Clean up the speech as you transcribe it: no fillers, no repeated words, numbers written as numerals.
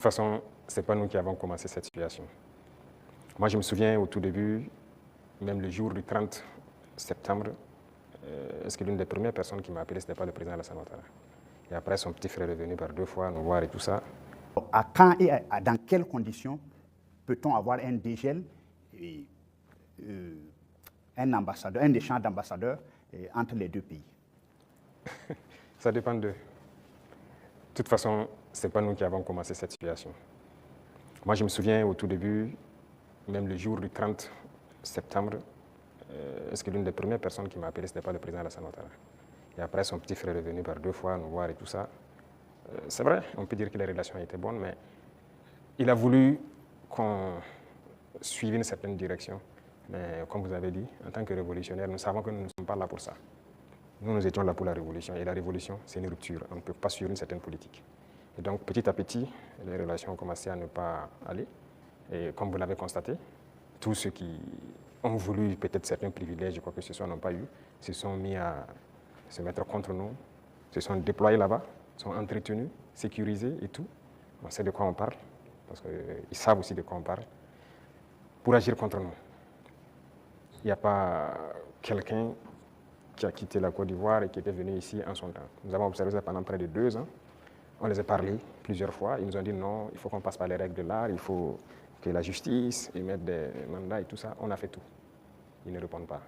De toute façon, ce n'est pas nous qui avons commencé cette situation. Moi, je me souviens au tout début, même le jour du 30 septembre, est-ce que l'une des premières personnes qui m'a appelé, ce n'était pas le président Alassane Ouattara. Et après, son petit frère est venu par 2 fois nous voir et tout ça. À quand et dans quelles conditions peut-on avoir un dégel et un échange d'ambassadeurs entre les deux pays? Ça dépend d'eux. De toute façon, ce n'est pas nous qui avons commencé cette situation. Moi, je me souviens au tout début, même le jour du 30 septembre, est-ce que l'une des premières personnes qui m'a appelé, ce n'était pas le président Alassane Ouattara. Et après, son petit frère est venu par 2 fois nous voir et tout ça. C'est vrai, on peut dire que les relations étaient bonnes, mais il a voulu qu'on suive une certaine direction. Mais comme vous avez dit, en tant que révolutionnaire, nous savons que nous ne sommes pas là pour ça. Nous étions là pour la révolution. Et la révolution, c'est une rupture. On ne peut pas suivre une certaine politique. Et donc, petit à petit, les relations ont commencé à ne pas aller. Et comme vous l'avez constaté, tous ceux qui ont voulu peut-être certains privilèges, quoi que ce soit, n'ont pas eu, se sont mis à se mettre contre nous, se sont déployés là-bas, sont entretenus, sécurisés et tout. On sait de quoi on parle, parce qu'ils savent aussi de quoi on parle, pour agir contre nous. Il n'y a pas quelqu'un qui a quitté la Côte d'Ivoire et qui était venu ici en son temps. Nous avons observé ça pendant près de 2 ans. On les a parlé plusieurs fois. Ils nous ont dit non, il faut qu'on passe par les règles de l'art, il faut que la justice émette des mandats et tout ça. On a fait tout. Ils ne répondent pas.